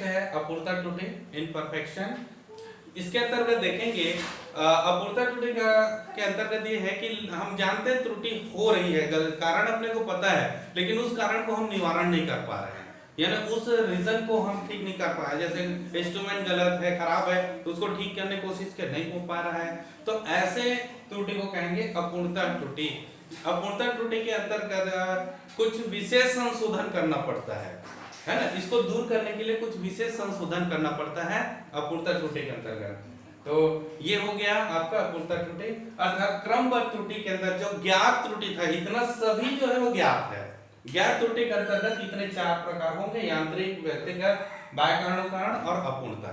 है अपूर्णता त्रुटि, इम्परफेक्शन। इसके अंतर्गत देखेंगे अपूर्णता त्रुटि के अंतर्गत ये है कि हम जानते हैं त्रुटि हो रही है, कारण अपने को पता है, लेकिन उस कारण को हम निवारण नहीं कर पा रहे हैं, यानी उस रीजन को हम ठीक नहीं कर पा रहे। जैसे इंस्ट्रूमेंट गलत है, खराब है, तो उसको ठीक करने की कोशिश कर नहीं हो पा रहा है, तो ऐसे त्रुटि को कहेंगे अपूर्णता त्रुटि। अपूर्णता त्रुटि के अंतर्गत कुछ विशेष संशोधन करना पड़ता है ना, इसको दूर करने के लिए कुछ विशेष संशोधन करना पड़ता है अपूर्णता त्रुटि के अंतर्गत। तो ये हो गया आपका अपूर्णता त्रुटि। अर्थात क्रमबद्ध त्रुटि के अंदर जो ज्ञात त्रुटि था, इतना सभी जो है वो ज्ञात है। ज्ञात त्रुटि के अंतर्गत इतने 4 प्रकार होंगे, यांत्रिक, व्यक्तिगत, बाह्य कारणों कारण और अपूर्णता।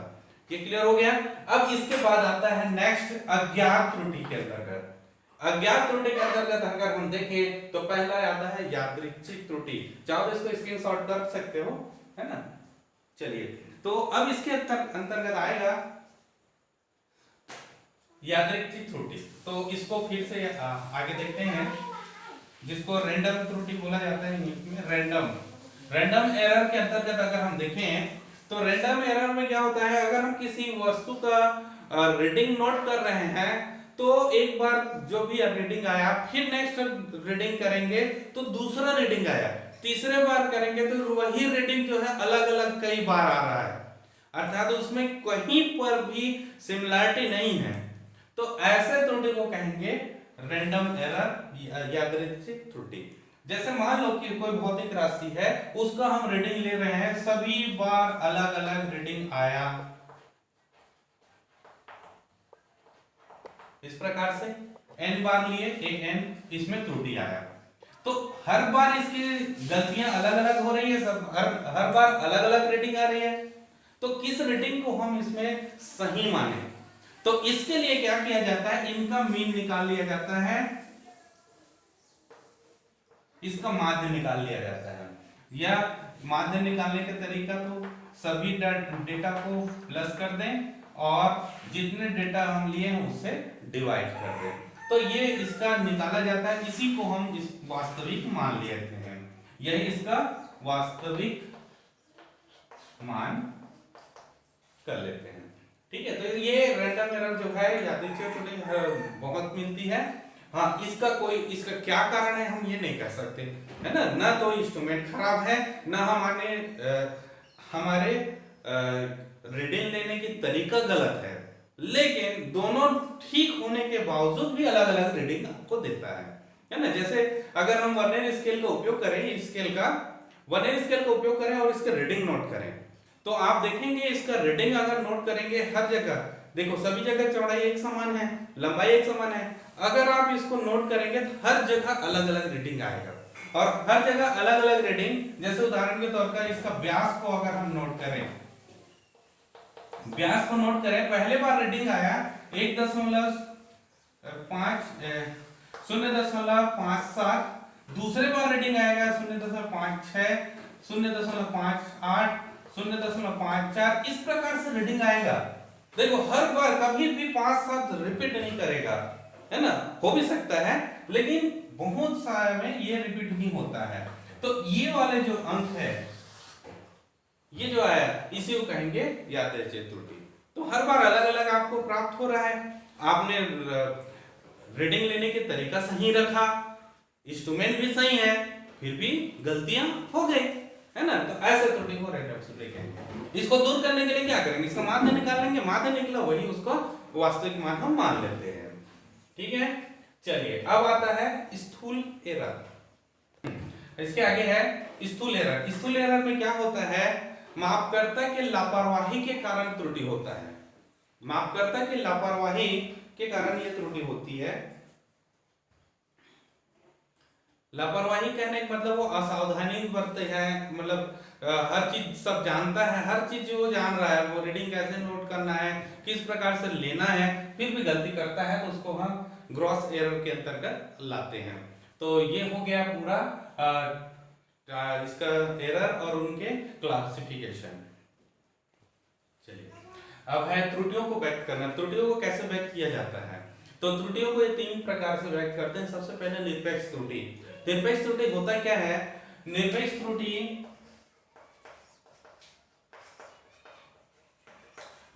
ये क्लियर हो गया। अब इसके बाद आता है नेक्स्ट अज्ञात त्रुटि के अंतर्गत। अज्ञात त्रुटि के अंतर्गत अगर हम देखें तो पहला आता है यादृच्छिक त्रुटि। चाहो तो इसको स्क्रीनशॉट कर सकते हो, है ना। चलिए, तो अब इसके अंतर्गत आएगा यादृच्छिक त्रुटि। तो इसको फिर से आगे देखते हैं, जिसको रैंडम त्रुटि बोला जाता है इंग्लिश में, रैंडम एरर के अंतर्गत अगर हम देखें तो रैंडम एरर में क्या होता है, अगर हम किसी वस्तु का रीडिंग नोट कर रहे हैं तो एक बार जो भी रीडिंग आया, फिर नेक्स्ट रीडिंग करेंगे तो दूसरा रीडिंग आया, तीसरे बार करेंगे तो वही रीडिंग जो है अलग अलग कई बार आ रहा है, अर्थात उसमें कहीं पर भी सिमिलरिटी नहीं है। तो ऐसे त्रुटि को कहेंगे रैंडम एरर, यादृच्छिक त्रुटि। जैसे मान लो कि कोई भौतिक राशि है, उसका हम रीडिंग ले रहे हैं, सभी बार अलग अलग रीडिंग आया, इस प्रकार से n बार लिए, एक n इसमें त्रुटि आया, तो हर बार इसकी गलतियां अलग अलग हो रही है, सब हर बार अलग अलग रीडिंग आ रही है, तो किस रीडिंग को हम इसमें सही माने, तो इसके लिए क्या किया जाता है, इनका मीन निकाल लिया जाता है, इसका माध्य निकाल लिया जाता है। या माध्य निकालने का तरीका तो सभी डेटा को प्लस कर दें और जितने डेटा हम लिए हैं उससे डिवाइड कर दें, तो ये इसका निकाला जाता है, इसी को हम इस वास्तविक मान लेते हैं, यही इसका वास्तविक मान कर लेते हैं। ठीक है, तो ये रैंडम एरर जो है यादृच्छिक त्रुटि बहुत मिलती है। हाँ, इसका क्या कारण है हम ये नहीं कह सकते, है ना तो इंस्ट्रूमेंट खराब है, ना हमारे रीडिंग लेने की तरीका गलत है, लेकिन दोनों ठीक होने के बावजूद भी अलग अलग रीडिंग आपको देता है ना। जैसे अगर हम वर्नियर स्केल का उपयोग करें, वर्नियर स्केल का उपयोग करें और इसका रीडिंग नोट करें, तो आप देखेंगे इसका रीडिंग अगर नोट करेंगे हर जगह, देखो सभी जगह चौड़ाई एक समान है, लंबाई एक समान है, अगर आप इसको नोट करेंगे तो हर जगह अलग अलग रीडिंग आएगा, और हर जगह अलग अलग रीडिंग, जैसे उदाहरण के तौर पर इसका व्यास को अगर हम नोट करें, व्यास को नोट करें, पहले बार रीडिंग आया 0.57, दूसरे बार रीडिंग आएगा 0.56, 0.58, 0.54, इस प्रकार से रीडिंग आएगा। देखो हर बार कभी भी 5-7 रिपीट नहीं करेगा, है ना, हो भी सकता है, लेकिन बहुत सारे में ये रिपीट नहीं होता है। तो ये वाले जो अंक है, ये जो आया, इसी को कहेंगे यादृच्छिक त्रुटि। तो हर बार अलग अलग आपको प्राप्त हो रहा है, आपने रीडिंग लेने के तरीका सही रखा, इंस्ट्रूमेंट भी सही है, फिर भी गलतियां हो गई, है ना, तो ऐसे त्रुटि को रैंडम त्रुटि कहेंगे। इसको दूर करने के लिए क्या करेंगे, इसका माध्य निकाल लेंगे, माध्य निकला वही उसको वास्तविक मान हम मान लेते हैं। ठीक है, चलिए अब आता है स्थूल एरर। इसके आगे है स्थूल एरर। स्थूल एरर में क्या होता है, मापकर्ता के लापरवाही के कारण त्रुटि होता है, मापकर्ता की लापरवाही के कारण यह त्रुटि होती है। लापरवाही कहने का मतलब वो असावधानी बरते हैं, मतलब हर चीज सब जानता है, हर चीज वो जान रहा है, वो रीडिंग कैसे नोट करना है, किस प्रकार से लेना है, फिर भी गलती करता है, तो उसको हम ग्रॉस एरर के अंतर्गत लाते हैं। तो ये हो गया पूरा इसका एरर और उनके क्लासिफिकेशन। चलिए अब है त्रुटियों को व्यक्त करना। त्रुटियों को कैसे व्यक्त किया जाता है, तो त्रुटियों को ये 3 प्रकार से व्यक्त करते हैं। सबसे पहले निरपेक्ष त्रुटि। निरपेक्ष त्रुटि होता क्या है, निरपेक्ष त्रुटि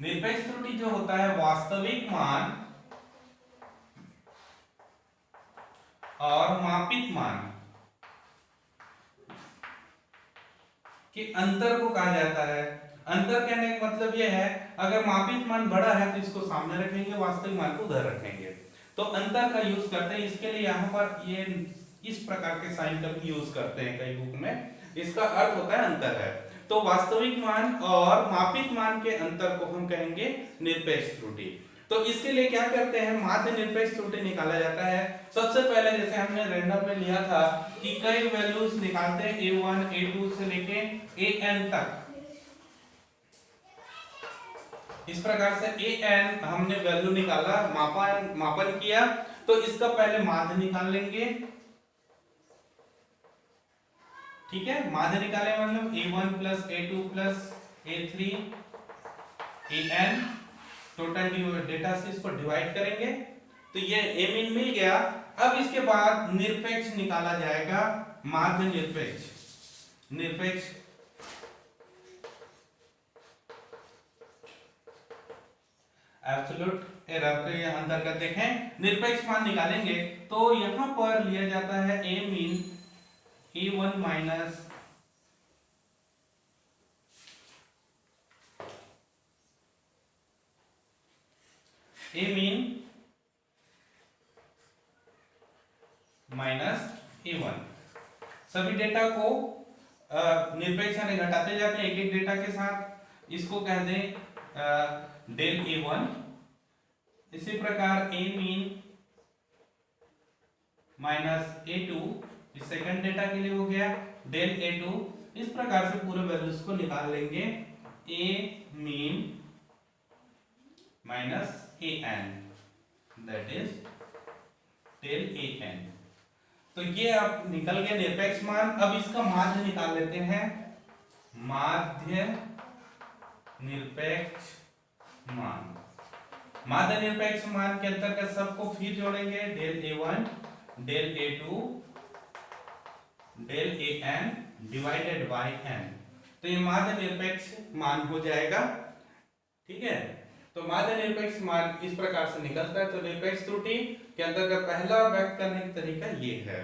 निरपेक्ष त्रुटि जो होता है वास्तविक मान और मापित मान के अंतर को कहा जाता है। अंतर कहने का मतलब यह है, अगर मापित मान बड़ा है तो इसको सामने रखेंगे, वास्तविक मान को उधर रखेंगे, तो अंतर का यूज करते हैं। इसके लिए यहाँ पर ये इस प्रकार के साइन का भी यूज करते हैं कई बुक में, इसका अर्थ होता है अंतर है। तो वास्तविक मान और मापित मान के अंतर को हम कहेंगे निरपेक्ष त्रुटि। तो इसके लिए क्या करते हैं, माध्य निरपेक्ष त्रुटि निकाला जाता है। सबसे पहले जैसे हमने रैंडम में लिया था कि कई वैल्यूज निकालते हैं a1 a2 से लेके an तक। इस प्रकार से an हमने वैल्यू निकाला, मापन किया, तो इसका पहले माध्य निकाल लेंगे। ठीक है, माध्य निकाले मतलब a1 plus a2 plus a3 an, total data से इसको डिवाइड करेंगे तो ये a मीन मिल गया। अब इसके बाद निरपेक्ष निकाला जाएगा, माध्य निरपेक्ष। एब्सोल्यूट एरर के अंतर्गत देखें, निरपेक्ष मान निकालेंगे तो यहां पर लिया जाता है a mean a1 minus a mean minus a1। सभी डेटा को निरपेक्ष यानी घटाते जाते हैं एक एक डेटा के साथ, इसको कह दें डेल a1। इसी प्रकार a मीन माइनस a2, इस सेकंड डेटा के लिए हो गया डेल a2। इस प्रकार से पूरे वैल्यूज को निकाल लेंगे, a mean minus an, that is del an। तो ये अब निकल गया निरपेक्ष मान। अब इसका माध्य निकाल लेते हैं, माध्य निरपेक्ष मान। माध्य निरपेक्ष मान के अंतर्गत सबको फिर जोड़ेंगे, del a1 del a2 del an divided by n, तो ये माध्य निरपेक्ष मान हो जाएगा। ठीक है, तो माध्य निरपेक्ष मान इस प्रकार से निकलता है। तो निरपेक्ष त्रुटि के अंतर्गत पहला व्यक्त करने का तरीका ये है।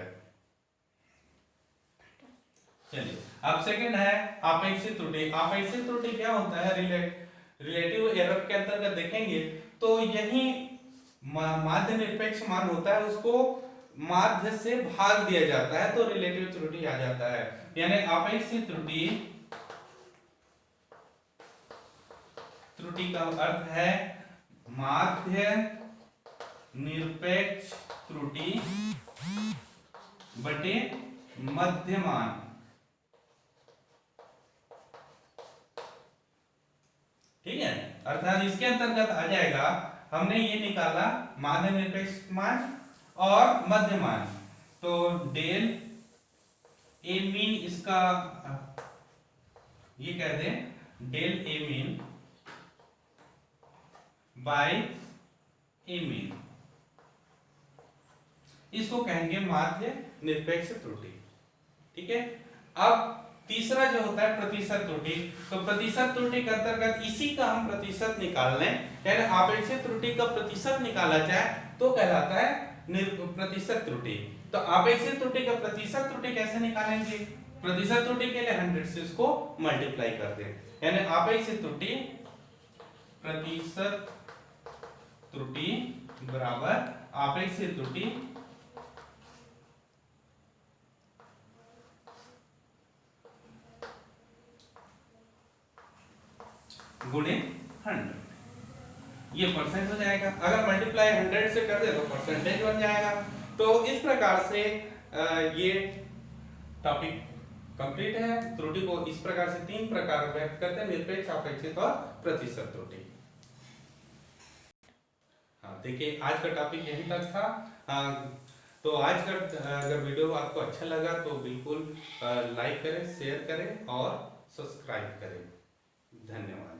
चलिए, अब सेकंड है आपेक्षिक त्रुटि। आपेक्षिक त्रुटि क्या होता है, रिलेटिव एरर के अंतर्गत देखेंगे तो यही माध्य निरपेक्ष मान होता है, उसको माध्य से भाग दिया जाता है तो रिलेटिव त्रुटि आ जाता है। यानी आपेक्षिक त्रुटि का अर्थ है माध्य निरपेक्ष त्रुटि बटे मध्यमान। ठीक है, अर्थात इसके अंतर्गत आ जाएगा, हमने ये निकाला माध्य निरपेक्ष मान और मध्यमान, तो डेल a मीन, इसका ये कह दें del a mean by a mean, इसको कहेंगे माध्य निरपेक्ष त्रुटि। ठीक है, अब तीसरा जो होता है प्रतिशत त्रुटि। तो प्रतिशत त्रुटि के अंतर्गत इसी का हम प्रतिशत निकाल लें, यानी आपेक्षिक त्रुटि का प्रतिशत निकाला जाए तो कहलाता है प्रतिशत त्रुटि। तो आपेक्षिक त्रुटि का प्रतिशत त्रुटि कैसे निकालेंगे, प्रतिशत त्रुटि के लिए 100 से इसको मल्टीप्लाई कर दें, यानी आपेक्षिक त्रुटि प्रतिशत त्रुटि बराबर आपेक्षिक त्रुटि गुणे 100, ये परसेंट हो जाएगा। अगर मल्टीप्लाई 100 से कर दे तो परसेंटेज बन जाएगा। तो इस प्रकार से ये टॉपिक कंप्लीट है। त्रुटि को इस प्रकार से 3 प्रकार व्यक्त करते हैं, निरपेक्ष, अपेक्षित और प्रतिशत त्रुटि। हाँ, देखिए आज का टॉपिक यही तक था। तो आज का अगर वीडियो आपको अच्छा लगा तो बिल्कुल लाइक करें, शेयर करें और सब्सक्राइब करें। धन्यवाद।